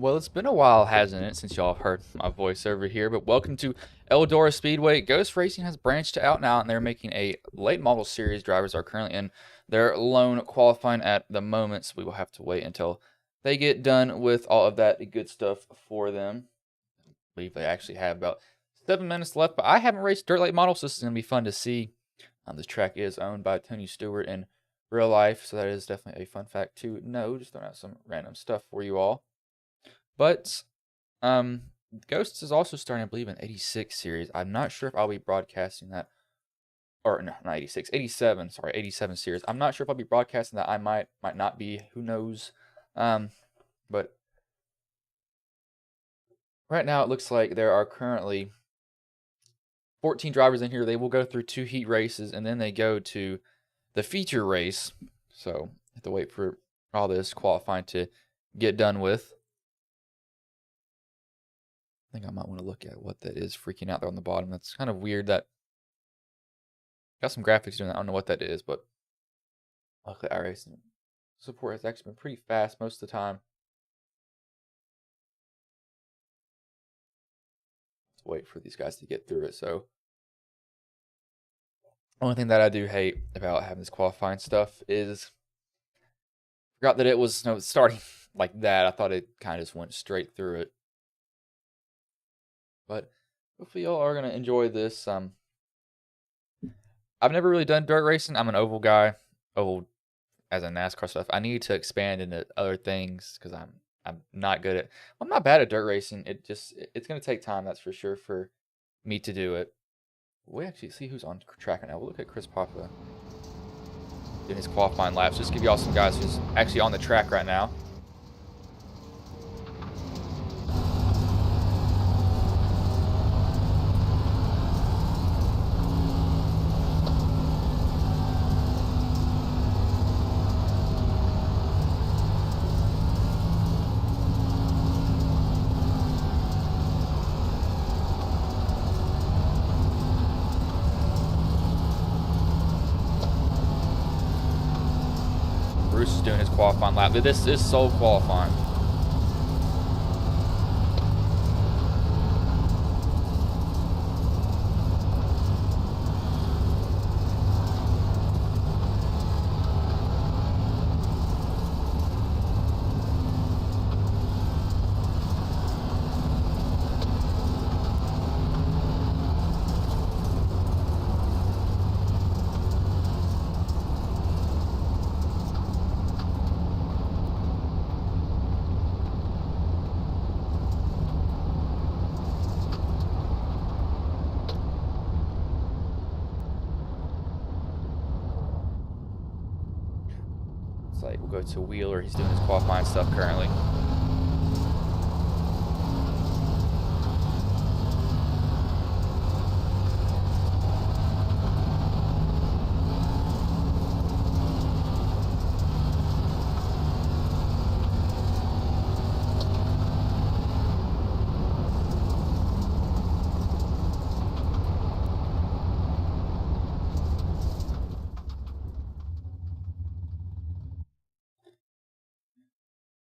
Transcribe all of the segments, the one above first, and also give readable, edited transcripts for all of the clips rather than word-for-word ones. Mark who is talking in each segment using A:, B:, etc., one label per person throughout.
A: Well, it's been a while, hasn't it, since y'all have heard my voice over here, but welcome to Eldora Speedway. Ghost Racing has branched out now, and they're making a late model series. Drivers are currently in their lone qualifying at the moment, so we will have to wait until they get done with all of that good stuff for them. I believe they actually have about 7 minutes left, but I haven't raced dirt late model, so this is going to be fun to see. This track is owned by Tony Stewart in real life, so that is definitely a fun fact to know. Just throwing out some random stuff for you all. But um, Ghosts is also starting, I believe, an 86 series. I'm not sure if I'll be broadcasting that, or no, not 86, 87. Sorry, 87 series. I'm not sure if I'll be broadcasting that. I might not be. Who knows? Um, but right now it looks like there are currently 14 drivers in here. They will go through 2 heat races, and then they go to the feature race. So have to wait for all this qualifying to get done with. I think I might want to look at what that is freaking out there on the bottom. That's kind of weird. That got some graphics doing that. I don't know what that is, but luckily iRacing support has actually been pretty fast most of the time. Let's wait for these guys to get through it. So only thing that I do hate about having this qualifying stuff is forgot that it was starting like that. I thought it kind of just went straight through it. But hopefully y'all are gonna enjoy this. I've never really done dirt racing. I'm an oval guy. Oval as a NASCAR stuff. I need to expand into other things because I'm not good at. I'm not bad at dirt racing. It's gonna take time. That's for sure for me to do it. We actually see who's on track right now. We'll look at Chris Papa doing his qualifying laps. Just give y'all some guys who's actually on the track right now. Bruce is doing his qualifying lap. This is sole qualifying. It's like we'll go to Wheeler. He's doing his qualifying stuff currently.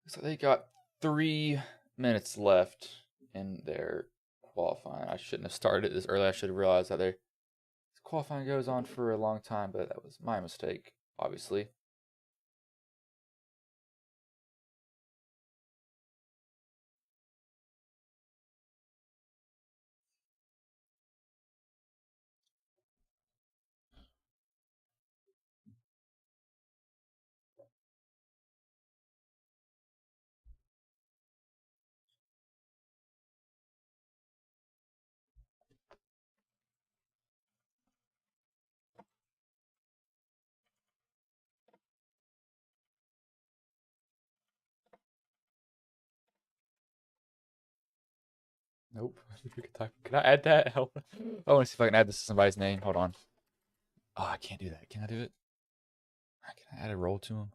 A: So they got 3 minutes left in their qualifying. I shouldn't have started this early. I should have realized that their qualifying goes on for a long time, but that was my mistake, obviously. Nope. Can I add that? I want to see if I can add this to somebody's name. Hold on. Oh, I can't do that. Can I do it? Can I add a role to him?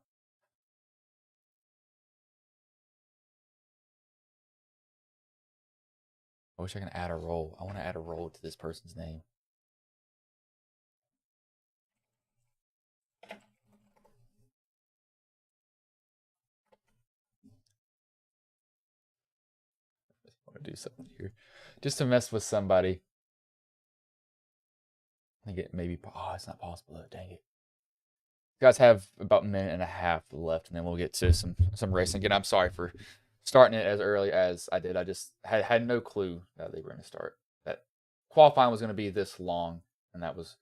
A: I wish I can add a role. I want to add a role to this person's name. gonna do something here, just to mess with somebody. I think it maybe. Oh, it's not possible though. Dang it. You guys have about a minute and a half left, and then we'll get to some racing. Again, I'm sorry for starting it as early as I did. I just had no clue that they were going to start. That qualifying was going to be this long, and that was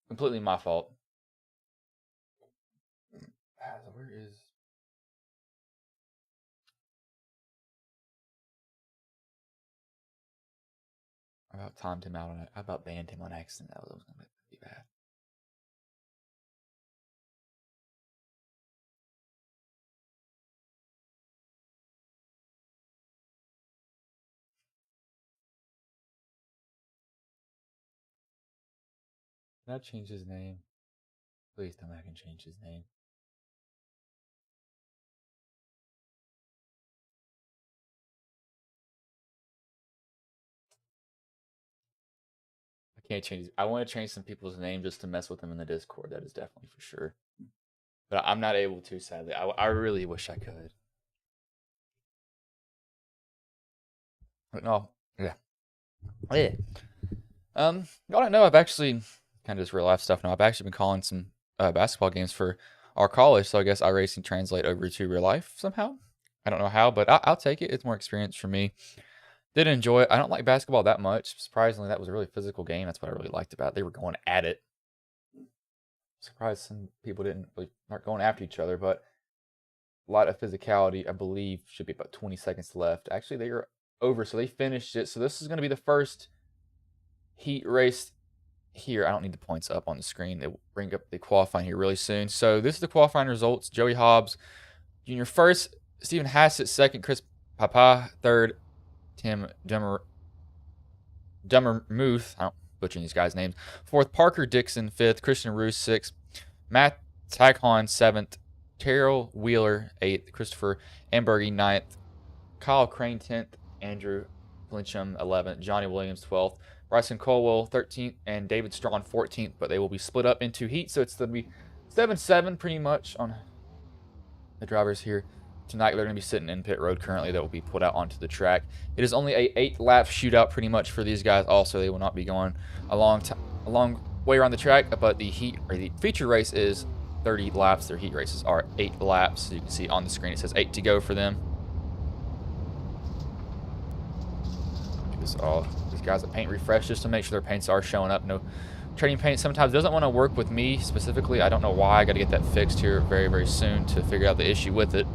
A: completely my fault. Where is... I about timed him out on it. I about banned him on accident. That was going to be bad. Can I change his name? Please tell me I can change his name. I can't change. I want to change some people's name just to mess with them in the Discord. That is definitely for sure. But I'm not able to, sadly. I really wish I could. But no, yeah. Yeah. Y'all don't know, I've actually kind of just real life stuff now. I've actually been calling some basketball games for our college, so I guess iRacing translate over to real life somehow. I don't know how, but I'll take it. It's more experience for me. Did enjoy it. I don't like basketball that much. Surprisingly, that was a really physical game. That's what I really liked about it. They were going at it. Surprised some people aren't going after each other, but a lot of physicality. I believe should be about 20 seconds left. Actually, they are over, so they finished it. So this is going to be the first heat race here. I don't need the points up on the screen. They will bring up the qualifying here really soon. So this is the qualifying results. Joey Hobbs Jr. first, Stephen Hassett second, Chris Papa third, Tim Dummermuth, I don't butcher these guys' names, fourth, Parker Dixon fifth, Christian Roos sixth, Matt Taghon seventh, Terrell Wheeler eighth, Christopher Ambergy ninth, Kyle Crane 10th, Andrew Flincham 11th, Johnny Williams 12th, Bryson Colwell 13th, and David Strawn 14th, but they will be split up into heats, so it's going to be 7-7 pretty much on the drivers here tonight. They're going to be sitting in pit road currently. That will be put out onto the track. It is only a 8-lap shootout pretty much for these guys also. They will not be going a long way around the track, but the feature race is 30 laps. Their heat races are 8 laps. So you can see on the screen it says 8 to go for them. These guys that paint refresh just to make sure their paints are showing up. No trading paint sometimes doesn't want to work with me specifically. I don't know why. I got to get that fixed here very, very soon to figure out the issue with it.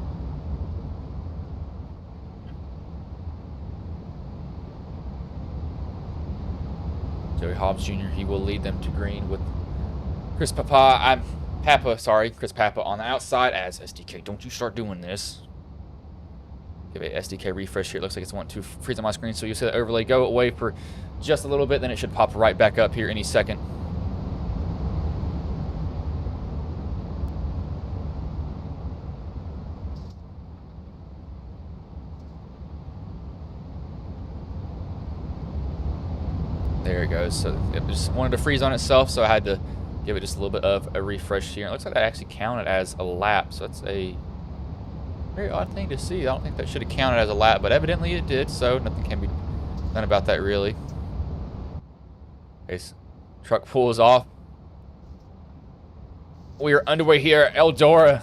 A: Joey Hobbs Jr., he will lead them to green with Chris Papa on the outside as SDK. Don't you start doing this. Give a SDK refresh here. It looks like it's wanting to freeze on my screen, so you'll see the overlay go away for just a little bit, then it should pop right back up here any second. There it goes. So it just wanted to freeze on itself, so I had to give it just a little bit of a refresh here. It looks like that actually counted as a lap, so that's a very odd thing to see. I don't think that should have counted as a lap, but evidently it did, so nothing can be done about that really. Okay, so truck pulls off. We are underway here at Eldora.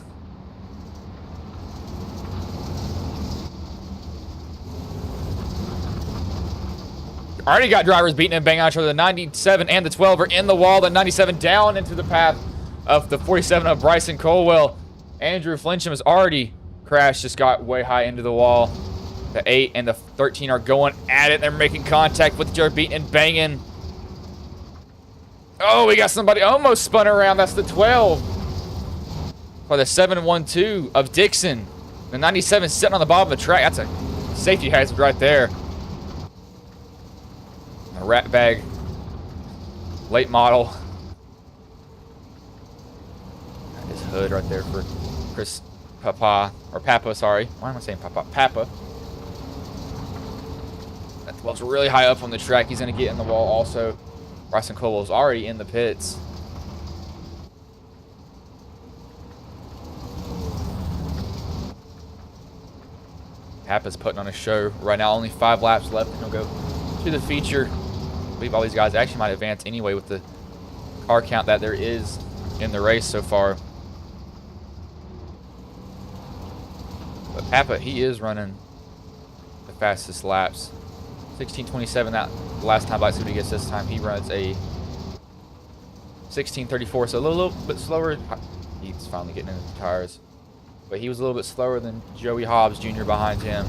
A: Already got drivers beating and banging on each other. The 97 and the 12 are in the wall. The 97 down into the path of the 47 of Bryson Colwell. Andrew Flincham has already crashed, just got way high into the wall. The 8 and the 13 are going at it. They're making contact with each other, beating and banging. Oh, we got somebody almost spun around. That's the 12 for the 7-1-2 of Dixon. The 97 sitting on the bottom of the track. That's a safety hazard right there. A rat bag late model. Got his hood right there for Chris Papa, sorry. Why am I saying Papa? Papa. That 12's really high up on the track. He's going to get in the wall also. Bryson Colwell's already in the pits. Papa's putting on a show right now. Only 5 laps left, and he'll go to the feature. I believe all these guys actually might advance anyway with the car count that there is in the race so far. But Papa, he is running the fastest laps. 16:27 that last time. Let's see what he gets this time. He runs a 16:34, so a little bit slower. He's finally getting into the tires. But he was a little bit slower than Joey Hobbs Jr. behind him.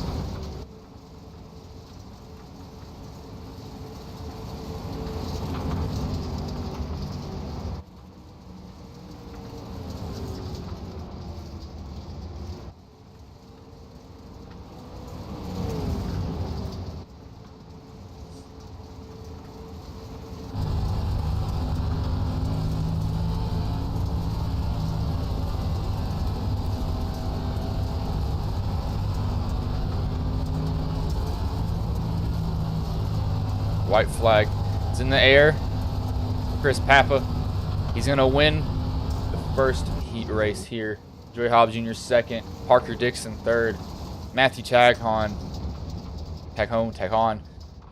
A: White flag is in the air. Chris Papa, he's going to win the first heat race here. Joey Hobbs Jr. second. Parker Dixon third. Matthew Taghon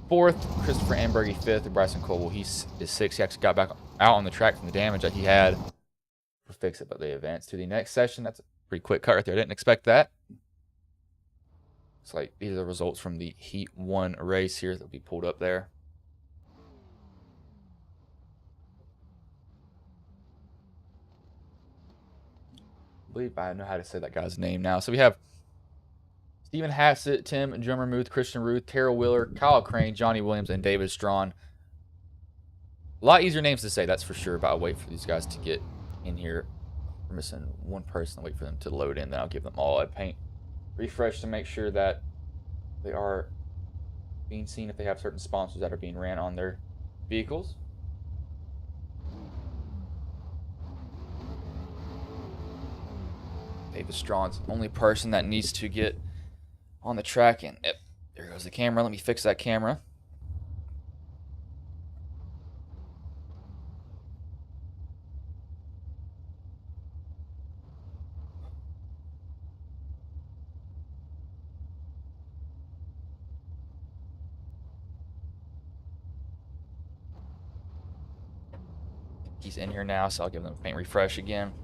A: fourth. Christopher Ambergy fifth. And Bryson Colwell, he is sixth. He actually got back out on the track from the damage that he had. We'll fix it, but they advanced to the next session. That's a pretty quick cut right there. I didn't expect that. It's like these are the results from the Heat 1 race here that'll be pulled up there. I believe I know how to say that guy's name now. So we have Stephen Hassett, Tim Drummermuth, Christian Ruth, Terrell Wheeler, Kyle Crane, Johnny Williams, and David Strawn. A lot easier names to say, that's for sure, but I'll wait for these guys to get in here. We're missing one person. I'll wait for them to load in, then I'll give them all a paint refresh to make sure that they are being seen if they have certain sponsors that are being ran on their vehicles. David Strawn's the only person that needs to get on the track. And yep, there goes the camera. Let me fix that camera. He's in here now, so I'll give them a paint refresh again.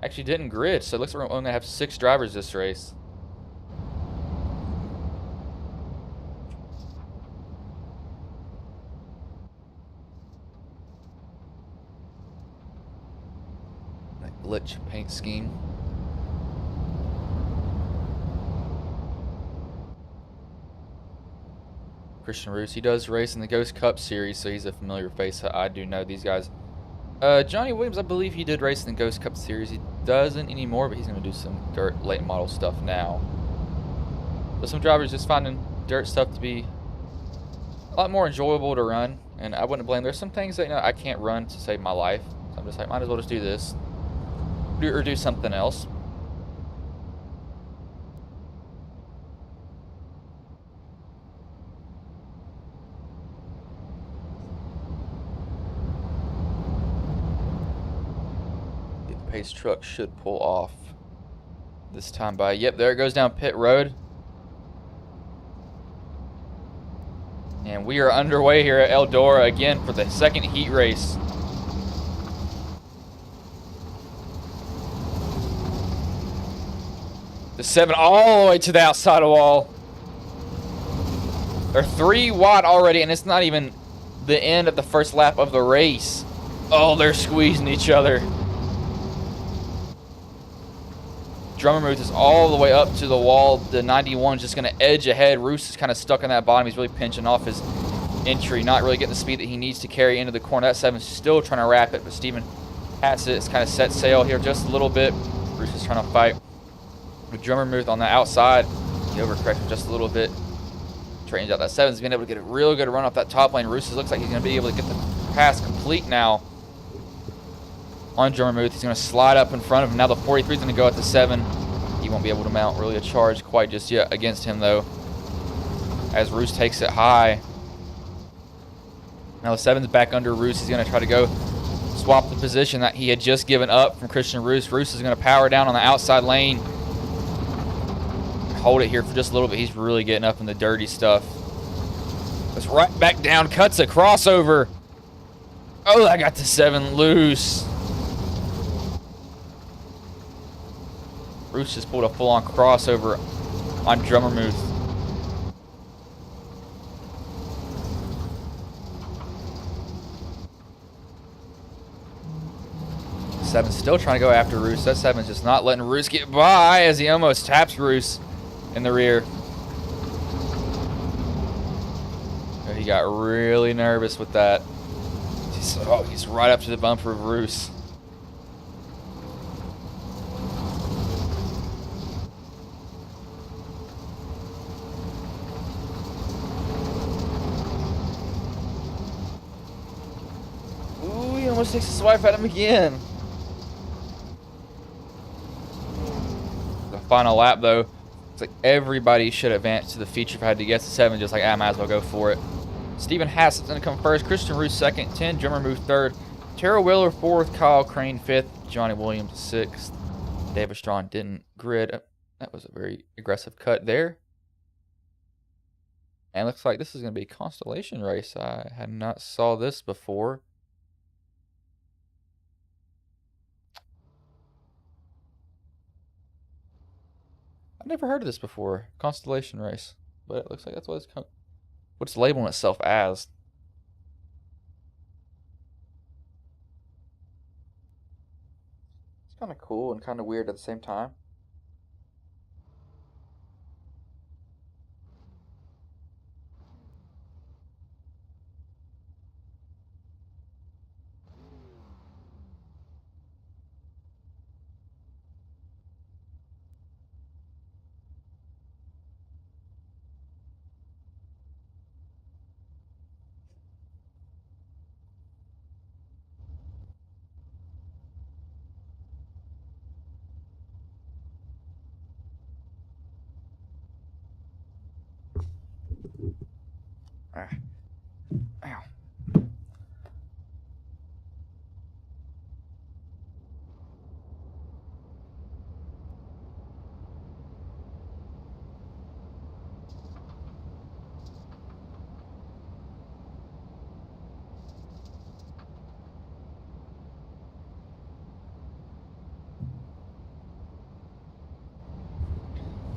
A: Actually didn't grid, so it looks like we're only going to have 6 drivers this race. That glitch paint scheme. Christian Roos, he does race in the Ghost Cup Series, so he's a familiar face. I do know these guys. Johnny Williams, I believe he did race in the Ghost Cup Series. He doesn't anymore, but he's going to do some dirt late model stuff now. But some drivers just finding dirt stuff to be a lot more enjoyable to run, and I wouldn't blame. There's some things that I can't run to save my life, so I'm just like, might as well just do this, or do something else. Pace truck should pull off this time by. Yep, there it goes down pit road. And we are underway here at Eldora again for the second heat race. The 7 all the way to the outside wall. They're 3 wide already, and it's not even the end of the first lap of the race. Oh, they're squeezing each other. Drummermuth is all the way up to the wall. The 91 is just going to edge ahead. Roos is kind of stuck on that bottom. He's really pinching off his entry, not really getting the speed that he needs to carry into the corner. That 7 is still trying to wrap it, but Stephen Hassett is kind of set sail here just a little bit. Roos is trying to fight with Drummermuth on the outside. He overcorrected just a little bit. Trains out that 7 has been able to get a real good run off that top lane. Roos looks like he's going to be able to get the pass complete now on Drummermuth. He's going to slide up in front of him. Now the 43 is going to go at the 7. He won't be able to mount really a charge quite just yet against him, though, as Roos takes it high. Now the 7's back under Roos. He's going to try to go swap the position that he had just given up from Christian Roos. Roos is going to power down on the outside lane. hold it here for just a little bit. He's really getting up in the dirty stuff. Goes right back down, cuts a crossover. Oh, I got the 7 loose. Bruce just pulled a full-on crossover on Drummer Muth. Seven's still trying to go after Roos. That 7's just not letting Roos get by as he almost taps Roos in the rear. He got really nervous with that. He's right up to the bumper of Roos. Ooh, he almost takes a swipe at him again. The final lap, though, it's like everybody should advance to the feature if I had to guess the 7, just like I might as well go for it. Stephen Hassett's going to come first, Christian Roos second, 10, Drummer Muth third, Terrell Wheeler fourth, Kyle Crane fifth, Johnny Williams sixth. David Strong didn't grid. That was a very aggressive cut there. And looks like this is going to be a constellation race. I had not saw this before. I've never heard of this before. Constellation race. But it looks like that's what it's labeling itself as. It's kind of cool and kind of weird at the same time. Ow.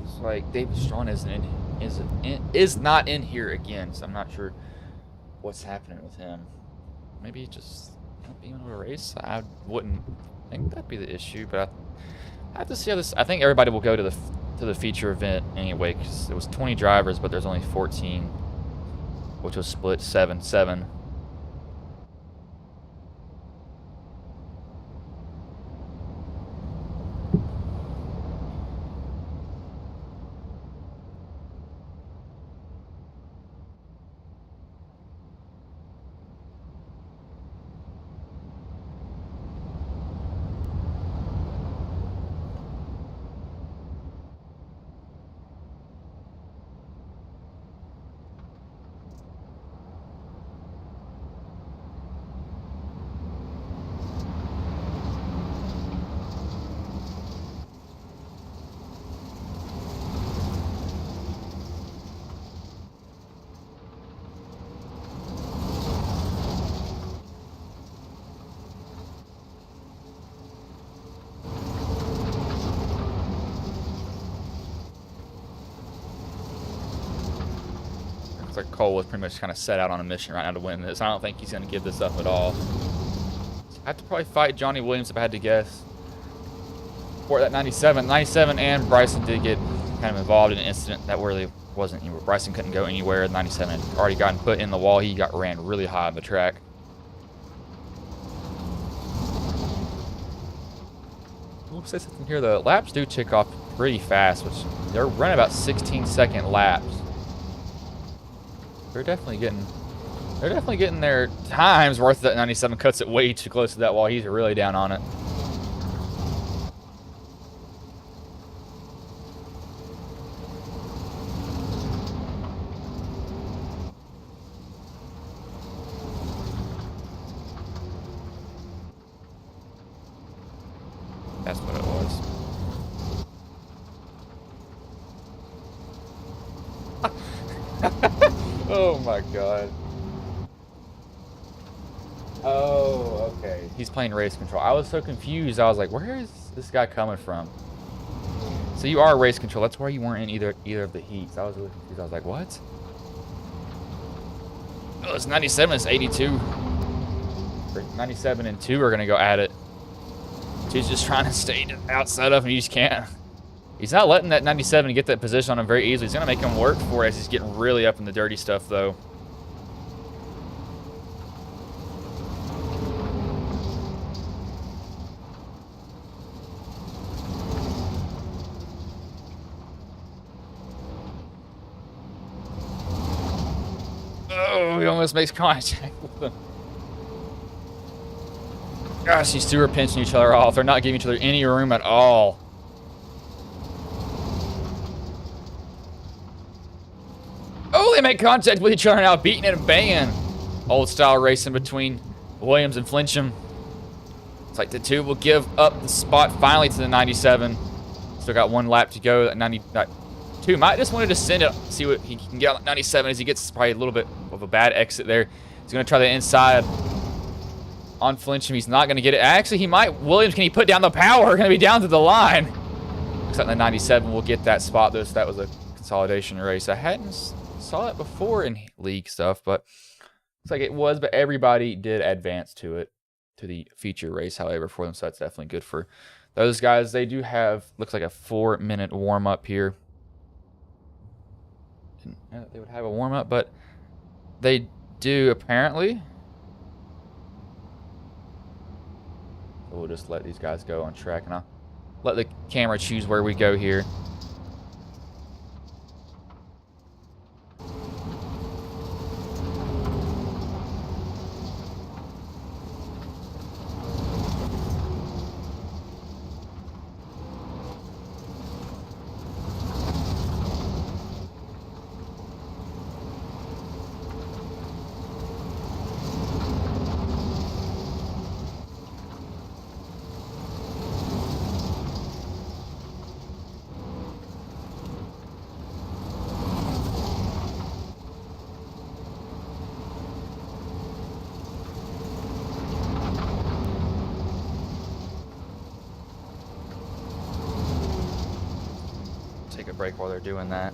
A: It's like David Strong is not in here again, so I'm not sure what's happening with him. Maybe he just not being able to race. I wouldn't think that'd be the issue, but I have to see how this. I think everybody will go to the feature event anyway, because it was 20 drivers, but there's only 14, which was split 7-7. Looks like Cole was pretty much kind of set out on a mission right now to win this. I don't think he's going to give this up at all. I have to probably fight Johnny Williams if I had to guess. For that 97. 97 and Bryson did get kind of involved in an incident that really wasn't anywhere. Bryson couldn't go anywhere. 97 had already gotten put in the wall. He got ran really high on the track. We'll say something here. The laps do tick off pretty fast, which they're running about 16-second laps. They're definitely getting their times worth. That 97 cuts it way too close to that wall. He's really down on it. That's what it was. Oh my god. Oh, okay. He's playing race control. I was so confused. I was like, where is this guy coming from? So you are race control. That's why you weren't in either of the heats. I was really confused. I was like, what? Oh, it's 97. It's 82. 97 and 2 are going to go at it. 2's just trying to stay outside of him. You just can't. He's not letting that 97 get that position on him very easily. He's going to make him work for it as he's getting really up in the dirty stuff, though. Oh, he almost makes contact with them. Gosh, these two are pinching each other off. They're not giving each other any room at all. Oh, they make contact with each other now, beating it and banging. Old style racing between Williams and Flincham. It's like the two will give up the spot finally to the 97. Still got one lap to go. That 92 might just want to descend it, see what he can get on 97 as he gets probably a little bit of a bad exit there. He's going to try the inside on Flincham. He's not going to get it. Actually, he might. Williams, can he put down the power? Going to be down to the line. Looks like the 97 will get that spot, though, so that was a consolidation race. I hadn't saw it before in league stuff, but looks like it was, but everybody did advance to it, to the feature race, however, for them, so that's definitely good for those guys. They do have, looks like a 4-minute warm-up here. Didn't know that they would have a warm-up, but they do apparently. So we'll just let these guys go on track, and I'll let the camera choose where we go here. Take a break while they're doing that.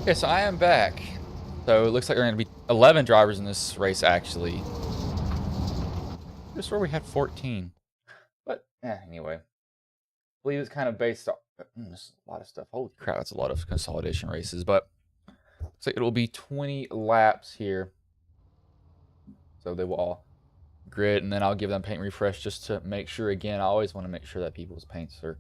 A: Okay, so I am back. So it looks like there are going to be 11 drivers in this race, actually. Just where we had 14. But, anyway. I believe it's kind of based on... There's a lot of stuff. Holy crap, that's a lot of consolidation races. But, looks like it will be 20 laps here. So they will all grid, and then I'll give them paint refresh just to make sure. Again, I always want to make sure that people's paints are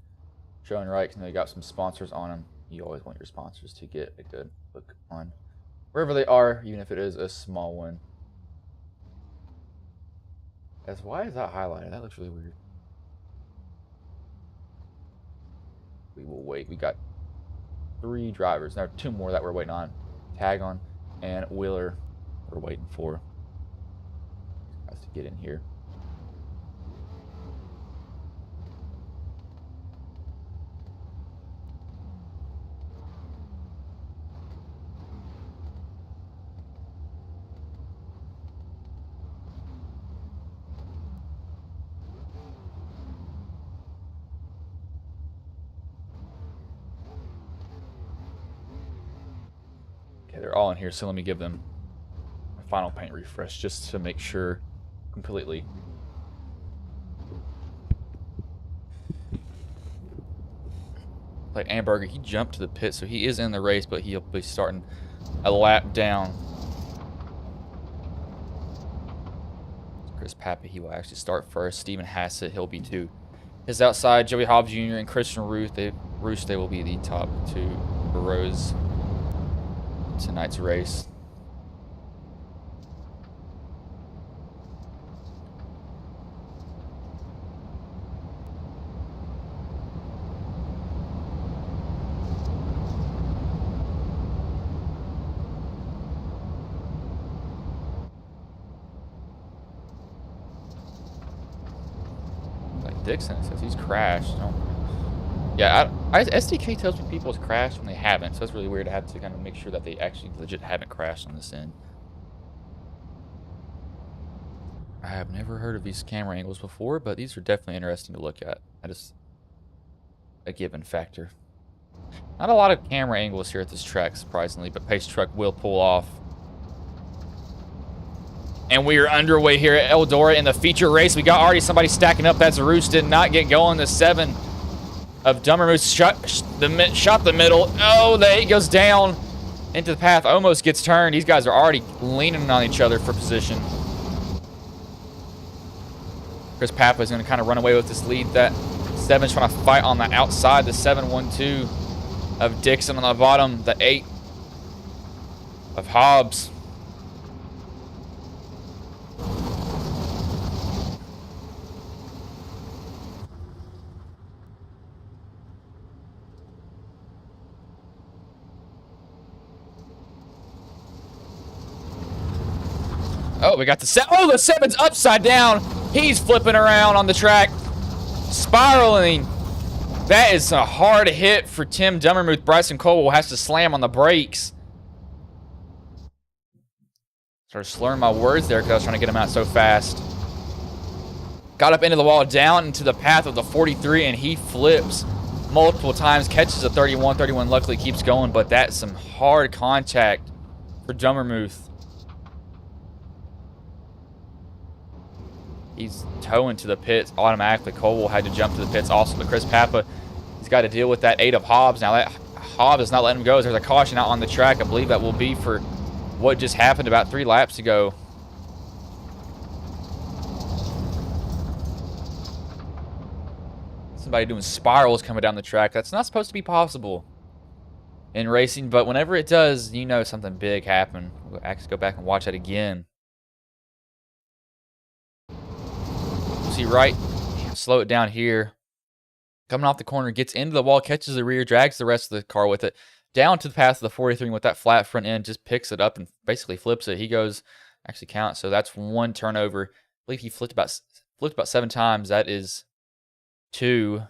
A: showing right, because they got some sponsors on them. You always want your sponsors to get a good look on wherever they are, even if it is a small one. Why is that highlighted? That looks really weird. We will wait. We got 3 drivers. Now 2 more that we're waiting on. Tag on and Wheeler we're waiting for. Has to get in here. Okay, they're all in here, so let me give them a final paint refresh just to make sure completely. Like Amberger, he jumped to the pit, so he is in the race, but he'll be starting a lap down. Chris Pappa, he will actually start first. Steven Hassett, he'll be 2. His outside, Joey Hobbs Jr. and Christian Ruth, they will be the top 2 rows in tonight's race. Dixon says he's crashed. Yeah, SDK tells me people have crashed when they haven't, so it's really weird to have to kind of make sure that they actually legit haven't crashed on this end. I have never heard of these camera angles before, but these are definitely interesting to look at. That is a given factor. Not a lot of camera angles here at this track, surprisingly, but Pace Truck will pull off. And we are underway here at Eldora in the feature race. We got already somebody stacking up. That's Roos. Did not get going. The 7 of Dummermoose shot the middle. Oh, the 8 goes down into the path. Almost gets turned. These guys are already leaning on each other for position. Chris Pappa is going to kind of run away with this lead. That 7's trying to fight on the outside. The 7-1-2 of Dixon on the bottom. The 8 of Hobbs. Oh, we got the 7. Oh, the 7's upside down. He's flipping around on the track, spiraling. That is a hard hit for Tim Dummermuth. Bryson Cole has to slam on the brakes. Started slurring my words there because I was trying to get him out so fast. Got up into the wall, down into the path of the 43, and he flips multiple times. Catches a 31. 31 luckily keeps going, but that's some hard contact for Dummermuth. He's towing to the pits automatically. Cole had to jump to the pits also, but Chris Pappa, he's got to deal with that 8 of Hobbs. Now, that Hobbs is not letting him go. There's a caution out on the track. I believe that will be for what just happened about 3 laps ago. Somebody doing spirals coming down the track. That's not supposed to be possible in racing, but whenever it does, you know something big happened. We'll actually go back and watch that again. See right, slow it down here. Coming off the corner, gets into the wall, catches the rear, drags the rest of the car with it. Down to the path of the 43 with that flat front end, just picks it up and basically flips it. He goes, actually counts, so that's 1 turnover. I believe he flipped about 7 times. That is 2,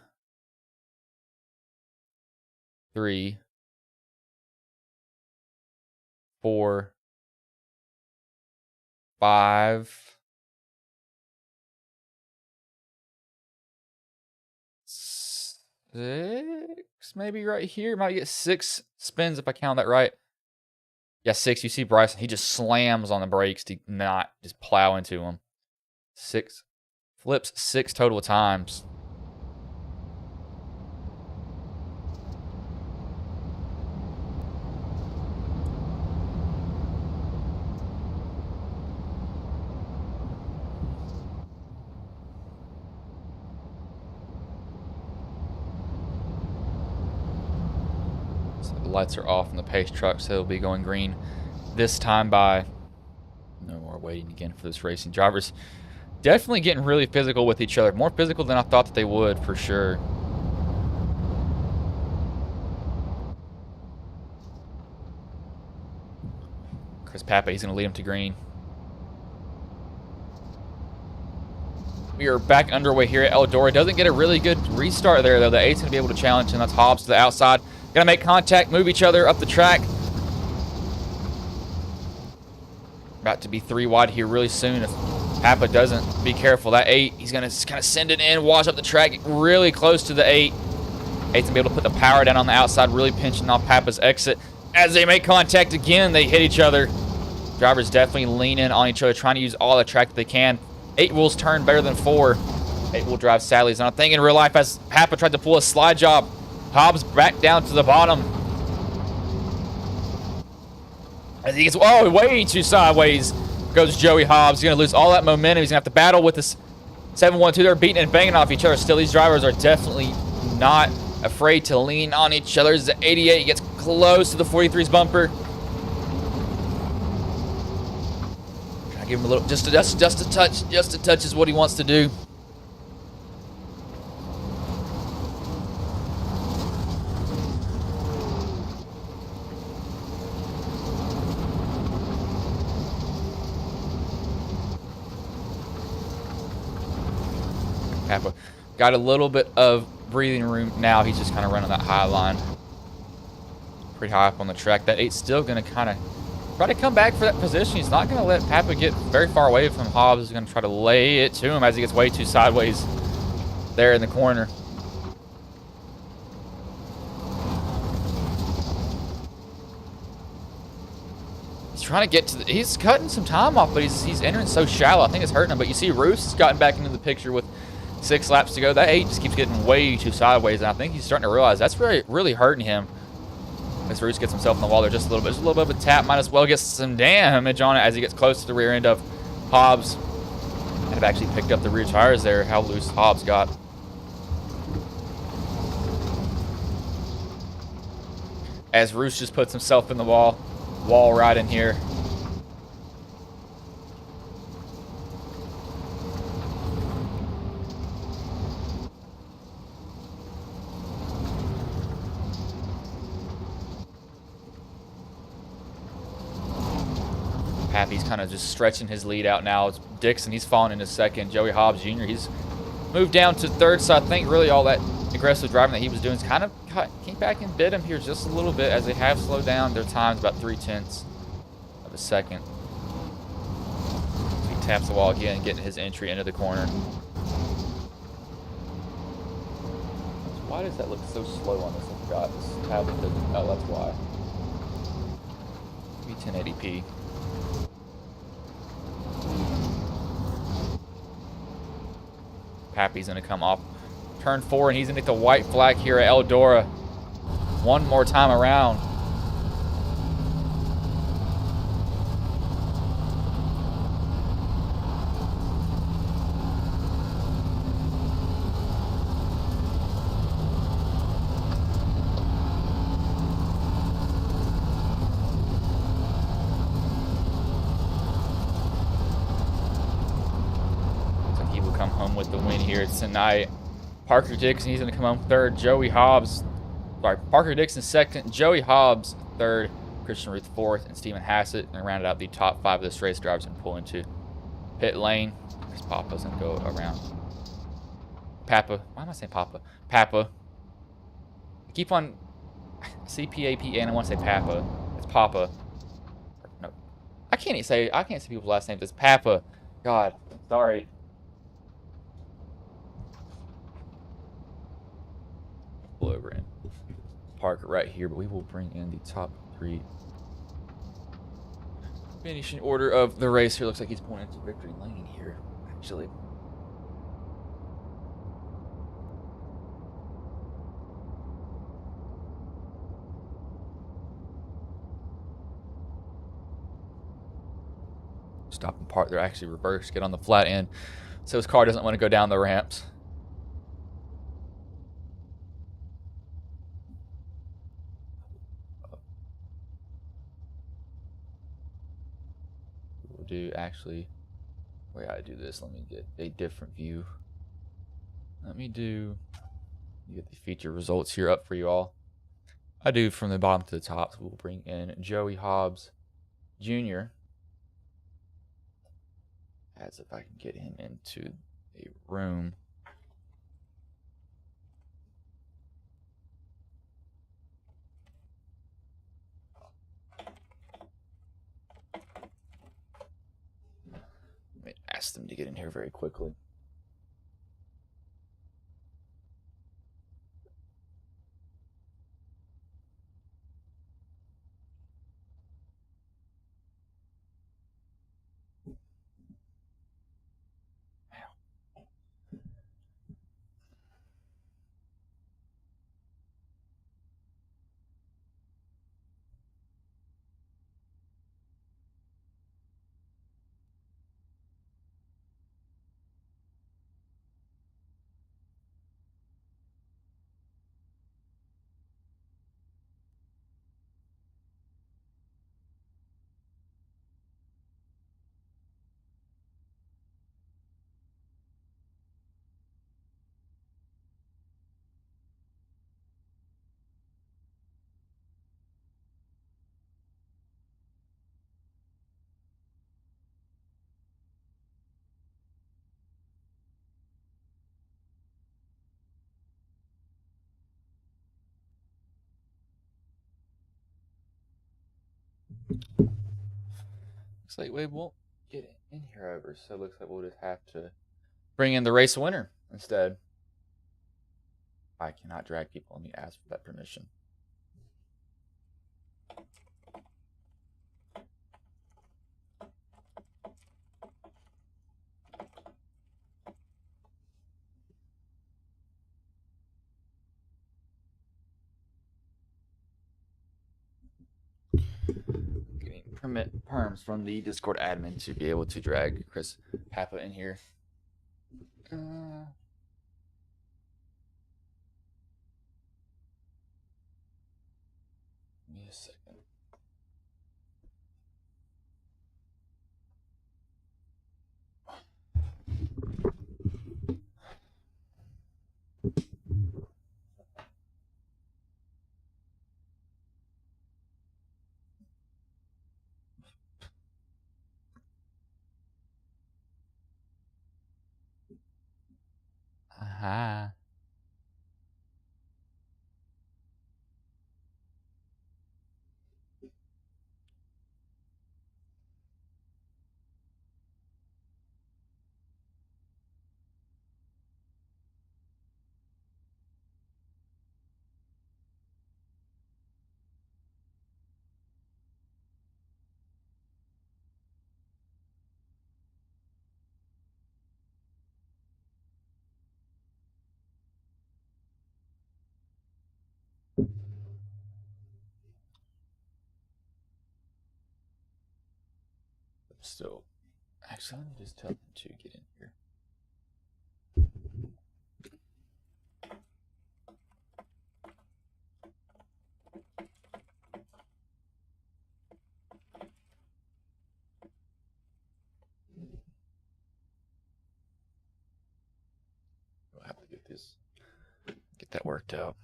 A: 3, 4, 5, 6, maybe right here. Might get 6 spins if I count that right. Yeah, 6. You see Bryson. He just slams on the brakes to not just plow into him. 6. Flips 6 total times. So the lights are off on the pace truck, so it'll be going green this time by. No more waiting again for this racing. Drivers definitely getting really physical with each other. More physical than I thought that they would, for sure. Chris Papa, he's going to lead him to green. We are back underway here at Eldora. Doesn't get a really good restart there, though. The 8's going to be able to challenge, and that's Hobbs to the outside. Going to make contact, move each other up the track. About to be 3 wide here really soon if Papa doesn't be careful. That 8, he's going to kind of send it in, wash up the track, really close to the 8. 8's going to be able to put the power down on the outside, really pinching off Papa's exit. As they make contact again, they hit each other. Drivers definitely lean in on each other, trying to use all the track that they can. 8 wheels turn better than 4. 8-wheel drive sadly is not a thing in real life as Papa tried to pull a slide job. Hobbs back down to the bottom. As he gets, oh, way too sideways goes Joey Hobbs. He's going to lose all that momentum. He's going to have to battle with this 7-1-2. They're beating and banging off each other still. These drivers are definitely not afraid to lean on each other. As the 88 gets close to the 43's bumper. Trying to give him a little, just a touch is what he wants to do. Papa got a little bit of breathing room now. He's just kind of running that high line. Pretty high up on the track. That 8's still going to kind of try to come back for that position. He's not going to let Papa get very far away from Hobbs. He's going to try to lay it to him as he gets way too sideways there in the corner. He's trying to get to the, he's cutting some time off, but he's entering so shallow. I think it's hurting him. But you see Roos has gotten back into the picture with 6 laps to go. That 8 just keeps getting way too sideways, and I think he's starting to realize that's really hurting him. As Roos gets himself in the wall there just a little bit. Just a little bit of a tap. Might as well get some damage on it as he gets close to the rear end of Hobbs. I've actually picked up the rear tires there, how loose Hobbs got. As Roos just puts himself in the wall right in here. Pappy's kind of just stretching his lead out now. It's Dixon, he's falling into second. Joey Hobbs Jr., he's moved down to third, so I think really all that aggressive driving that he was doing is kind of came back and bit him here just a little bit as they have slowed down their times about 0.3 of a second. He taps the wall again, getting his entry into the corner. Why does that look so slow on this? I forgot. This tablet doesn't. Oh, that's why. 1080p. Pappy's going to come off turn 4, and he's going to get the white flag here at Eldora one more time around. Come home with the win here tonight. Parker Dixon, he's going to come home third. Parker Dixon second. Joey Hobbs third. Christian Ruth fourth. And Stephen Hassett. And rounded out the top 5 of this race. Drivers going to pull into pit lane. Chris Papa's going to go around. Papa. Why am I saying Papa? Papa. I keep on C-P-A-P-A and I want to say Papa. It's Papa. No. I can't say people's last names. It's Papa. God. Sorry. Over in Parker right here, but we will bring in the top 3 finishing order of the race here. Looks like he's pointing to victory lane here, actually. Stop and park. They're actually reversed. Get on the flat end. So his car doesn't want to go down the ramps. We'll do actually. Where I do this, let me get a different view. Let me do. Get the feature results here up for you all. I do from the bottom to the top. So we'll bring in Joey Hobbs Jr. As if I can get him into a room. Let me ask them to get in here very quickly. Looks like Wade won't get in here over, so it looks like we'll just have to bring in the race winner instead. I cannot drag people. Let me ask for that permission. Getting perms from the Discord admin to be able to drag Chris Papa in here. Give me a second. Aha. Still, actually, let me just tell them to get in here. We'll have to get that worked out.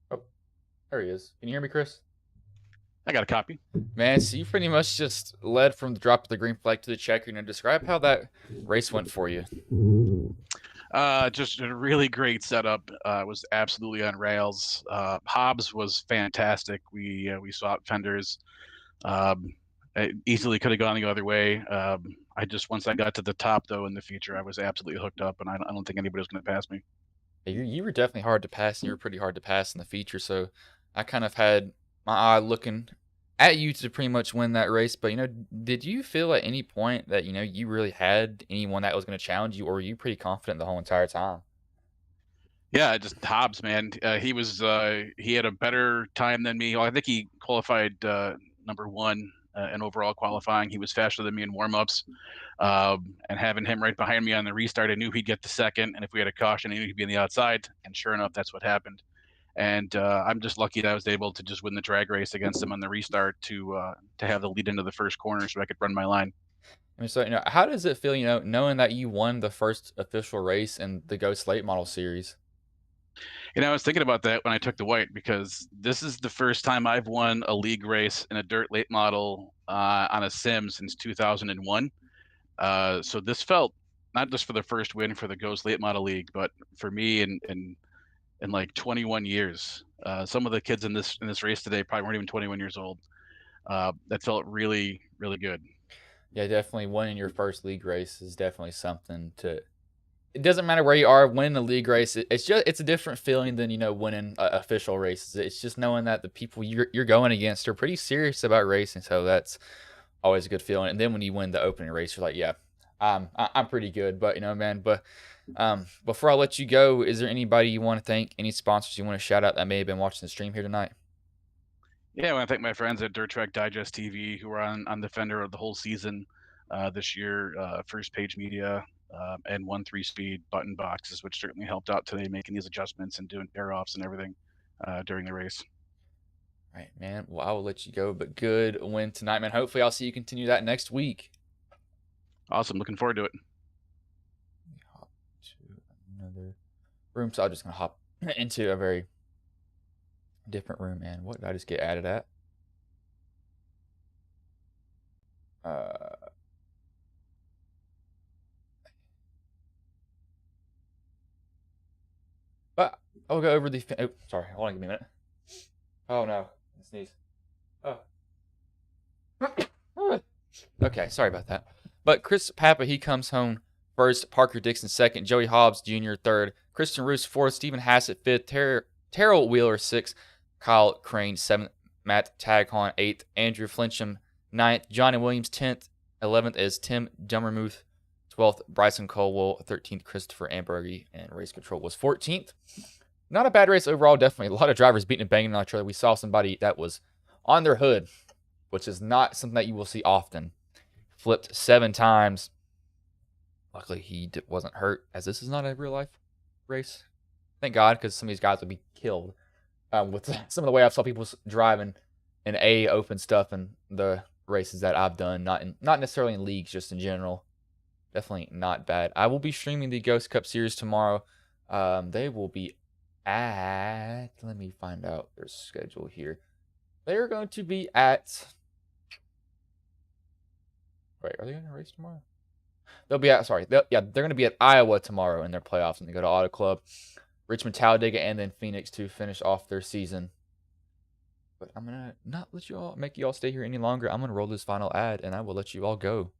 A: Oh, there he is. Can you hear me, Chris?
B: I got a copy.
A: Man, so you pretty much just led from the drop of the green flag to the checker. Now describe how that race went for you.
B: Just a really great setup. It was absolutely on rails. Hobbs was fantastic. We swapped fenders. It easily could have gone the other way. I just once I got to the top though in the feature, I was absolutely hooked up, and I don't think anybody was going to pass me.
A: Yeah, you were definitely hard to pass, and you were pretty hard to pass in the feature. So I kind of had my eye looking at you to pretty much win that race. But did you feel at any point that you really had anyone that was going to challenge you, or were you pretty confident the whole entire time?
B: Yeah, just Hobbs, man. He had a better time than me. Well, I think he qualified number one in overall qualifying. He was faster than me in warmups. And having him right behind me on the restart, I knew he'd get the second. And if we had a caution, I knew he'd be on the outside. And sure enough, that's what happened. And I'm just lucky that I was able to just win the drag race against him on the restart to have the lead into the first corner so I could run my line.
A: I mean, so how does it feel, knowing that you won the first official race in the Ghost Late Model series?
B: I was thinking about that when I took the white because this is the first time I've won a league race in a dirt late model on a sim since 2001. So this felt not just for the first win for the Ghost Late Model League, but for me in like 21 years. Some of the kids in this race today probably weren't even 21 years old. That felt really, really good.
A: Yeah, definitely winning your first league race is definitely something to. It doesn't matter where you are winning a league race. It's a different feeling than winning official races. It's just knowing that the people you're going against are pretty serious about racing. So that's always a good feeling. And then when you win the opening race, you're like, yeah, I'm pretty good. But man, before I let you go, is there anybody you want to thank? Any sponsors you want to shout out that may have been watching the stream here tonight?
B: Yeah, I want to thank my friends at Dirt Track Digest TV who were on Defender of the whole season this year. First Page Media and 1-3 Speed button boxes, which certainly helped out today, making these adjustments and doing pair offs and everything during the race.
A: All right, man. Well, I will let you go, but good win tonight, man. Hopefully, I'll see you continue that next week.
B: Awesome, looking forward to it.
A: Hop to another room. So I'm just gonna hop into a very different room. And what did I just get added at? But I'll go over the. Oh, sorry. Hold on, give me a minute. Oh no, I sneeze. Oh. Okay, sorry about that. But Chris Papa, he comes home first. Parker Dixon second. Joey Hobbs Jr. third. Christian Roos fourth. Stephen Hassett fifth. Terrell Wheeler sixth. Kyle Crane seventh. Matt Taghorn eighth. Andrew Flincham ninth. Johnny Williams 10th. 11th is Tim Dummermuth. 12th, Bryson Colwell. 13th, Christopher Ambergy. And race control was 14th. Not a bad race overall. Definitely a lot of drivers beating and banging on each other. We saw somebody that was on their hood, which is not something that you will see often. Flipped 7 times. Luckily, he wasn't hurt, as this is not a real-life race. Thank God, because some of these guys would be killed with some of the way I've saw people driving in A open stuff in the races that I've done. Not necessarily in leagues, just in general. Definitely not bad. I will be streaming the Ghost Cup series tomorrow. They will be at. Let me find out their schedule here. They're going to be at. Wait, are they going to race tomorrow? They'll be at. Sorry, they're going to be at Iowa tomorrow in their playoffs, and they go to Auto Club, Richmond, Talladega, and then Phoenix to finish off their season. But I'm gonna not let make you all stay here any longer. I'm gonna roll this final ad, and I will let you all go.